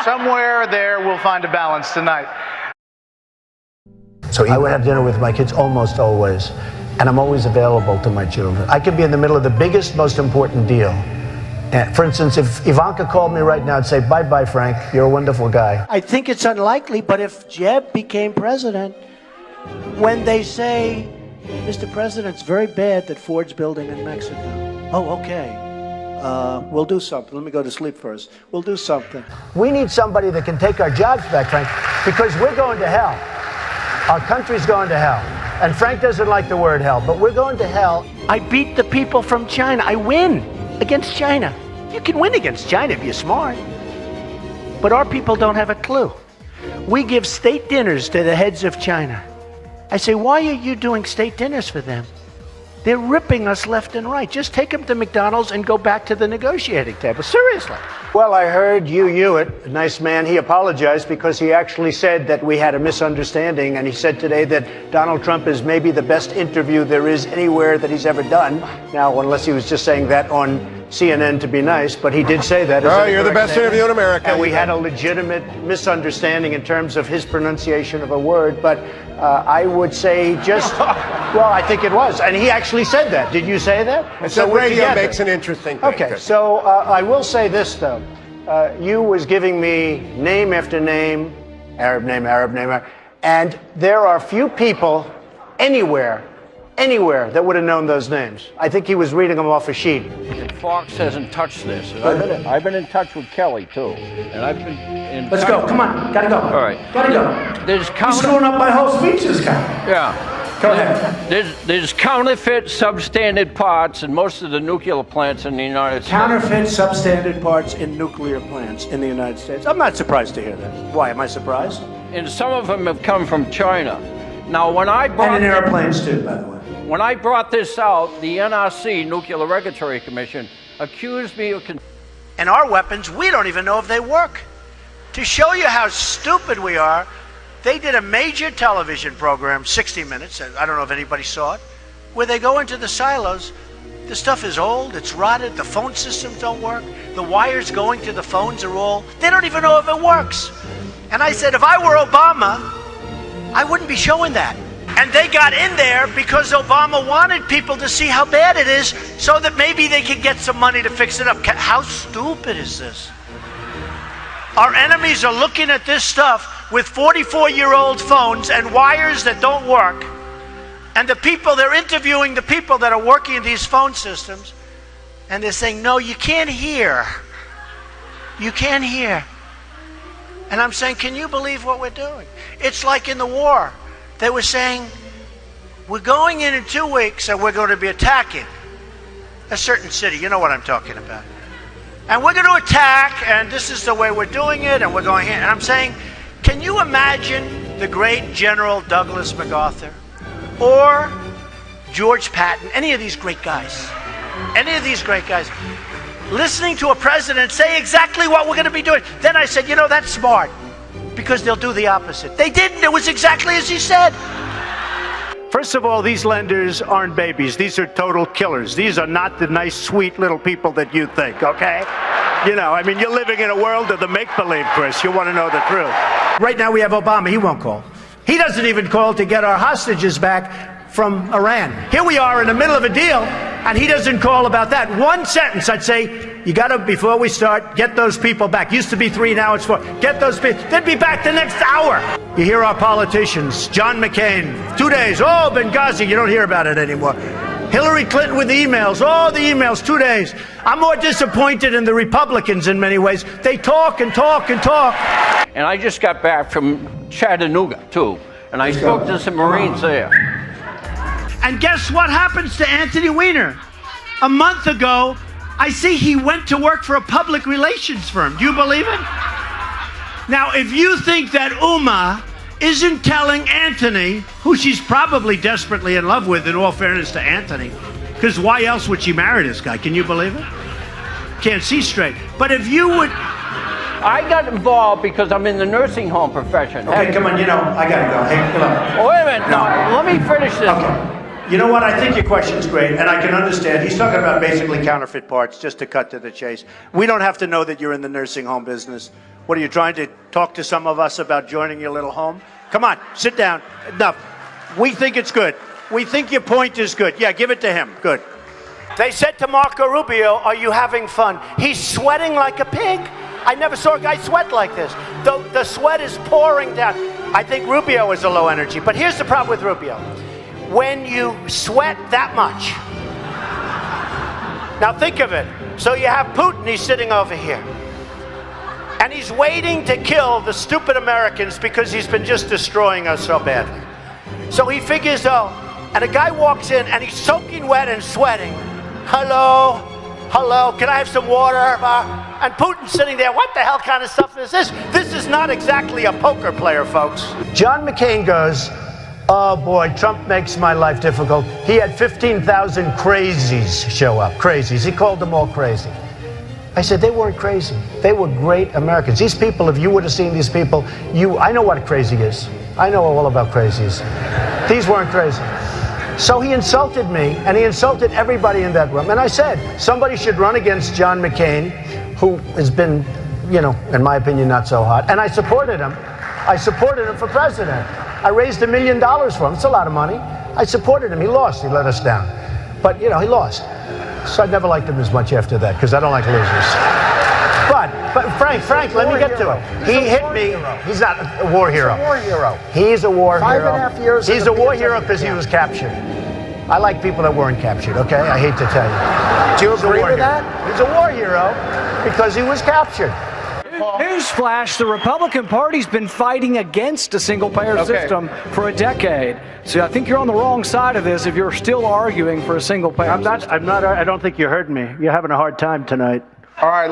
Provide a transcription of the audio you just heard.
Somewhere there we'll find a balance tonight. So I would have dinner with my kids almost always, and I'm always available to my children. I could be in the middle of the biggest, most important deal. And for instance, if Ivanka called me right now and say, bye-bye, Frank, you're a wonderful guy. I think it's unlikely, but if Jeb became president, when they say, Mr. President, it's very bad that Ford's building in Mexico. Oh, okay. We'll do something. Let me go to sleep first. We'll do something. We need somebody that can take our jobs back, Frank, because we're going to hell. Our country's going to hell. And Frank doesn't like the word hell, but we're going to hell. I beat the people from China. I win against China. You can win against China if you're smart. But our people don't have a clue. We give state dinners to the heads of China. I say, why are you doing state dinners for them? They're ripping us left and right. Just take them to McDonald's and go back to the negotiating table. Seriously. Well, I heard Hugh Hewitt, a nice man, he apologized because he actually said that we had a misunderstanding, and he said today that Donald Trump is maybe the best interview there is anywhere that he's ever done. Now, unless he was just saying that on CNN to be nice, but he did say that. Oh, you're the best interview in America. And we had a legitimate misunderstanding in terms of his pronunciation of a word, but I would say just, well, I think it was. And he actually said that. Did you say that? And so radio makes an interesting thing. Okay, so I will say this, though. You was giving me name after name, Arab name, and there are few people anywhere that would have known those names. I think he was reading them off a sheet. Fox hasn't touched this. I've been in touch with Kelly, too. And I've been in Let's go. Come on. Gotta go. All right. Gotta go. There's You're screwing up my whole speech this guy. Yeah. Go ahead. There's counterfeit, substandard parts in most of the nuclear plants in the United States. Counterfeit, substandard parts in nuclear plants in the United States. I'm not surprised to hear that. Why? Am I surprised? And some of them have come from China. Now, when I brought... And in airplanes, too, by the way. When I brought this out, the NRC, Nuclear Regulatory Commission, accused me of... And our weapons, we don't even know if they work. To show you how stupid we are, they did a major television program, 60 Minutes, I don't know if anybody saw it, where they go into the silos. The stuff is old, it's rotted, the phone systems don't work, the wires going to the phones are all... They don't even know if it works. And I said, if I were Obama, I wouldn't be showing that. And they got in there because Obama wanted people to see how bad it is so that maybe they could get some money to fix it up. How stupid is this? Our enemies are looking at this stuff with 44-year-old phones and wires that don't work. And the people, they're interviewing the people that are working in these phone systems. And they're saying, no, you can't hear. You can't hear. And I'm saying, can you believe what we're doing? It's like in the war. They were saying, we're going in 2 weeks and we're going to be attacking a certain city. You know what I'm talking about. And we're going to attack, and this is the way we're doing it, and we're going in. And I'm saying, can you imagine the great General Douglas MacArthur or George Patton, any of these great guys, listening to a president say exactly what we're going to be doing? Then I said, you know, that's smart. Because they'll do the opposite. They didn't. It was exactly as he said. First of all, these lenders aren't babies. These are total killers. These are not the nice, sweet little people that you think, okay? You know, I mean, you're living in a world of the make-believe, Chris. You want to know the truth. Right now we have Obama. He won't call. He doesn't even call to get our hostages back from Iran. Here we are in the middle of a deal, and he doesn't call about that. One sentence, I'd say, you got to, before we start, get those people back. Used to be 3, now it's 4. Get those people. They'd be back the next hour. You hear our politicians, John McCain, 2 days. Oh, Benghazi, you don't hear about it anymore. Hillary Clinton with the emails. Oh, the emails, 2 days. I'm more disappointed in the Republicans in many ways. They talk and talk and talk. And I just got back from Chattanooga, too. And I spoke to some Marines there. And guess what happens to Anthony Weiner? A month ago, I see he went to work for a public relations firm. Do you believe it? Now, if you think that Uma isn't telling Anthony, who she's probably desperately in love with, in all fairness to Anthony, because why else would she marry this guy? Can you believe it? Can't see straight. But if you would... I got involved because I'm in the nursing home profession. Okay, come on, you know, I gotta go. Hey, come on. Oh, wait a minute. No, let me finish this. Okay. You know what? I think your question's great, and I can understand. He's talking about basically counterfeit parts, just to cut to the chase. We don't have to know that you're in the nursing home business. What are you trying to talk to some of us about joining your little home? Come on, sit down. Enough. We think it's good. We think your point is good. Yeah, give it to him. Good. They said to Marco Rubio, "Are you having fun?" He's sweating like a pig. I never saw a guy sweat like this. The sweat is pouring down. I think Rubio is a low energy, but here's the problem with Rubio. When you sweat that much, now think of it. So you have Putin, he's sitting over here. And he's waiting to kill the stupid Americans because he's been just destroying us so badly. So he figures, and a guy walks in and he's soaking wet and sweating. Hello, can I have some water? And Putin's sitting there, what the hell kind of stuff is this? This is not exactly a poker player, folks. John McCain goes, oh boy, Trump makes my life difficult. He had 15,000 crazies show up, crazies. He called them all crazy. I said, they weren't crazy. They were great Americans. These people, if you would have seen these people, I know what crazy is. I know all about crazies. These weren't crazy. So he insulted me, and he insulted everybody in that room. And I said, somebody should run against John McCain, who has been, in my opinion, not so hot. And I supported him. I supported him for president. I raised $1 million for him. It's a lot of money. I supported him. He lost. He let us down. But, he lost. So I never liked him as much after that, because I don't like losers. But Frank, let me get to it. He hit me. He's not a war hero. He's a war hero. He's a war hero. 5.5 years. He's a war hero because he was captured. I like people that weren't captured, okay? I hate to tell you. Do you agree with that? He's a war hero because he was captured. Newsflash, the Republican Party's been fighting against a single-payer system for a decade. So I think you're on the wrong side of this if you're still arguing for a single-payer system. I don't think you heard me. You're having a hard time tonight. All right,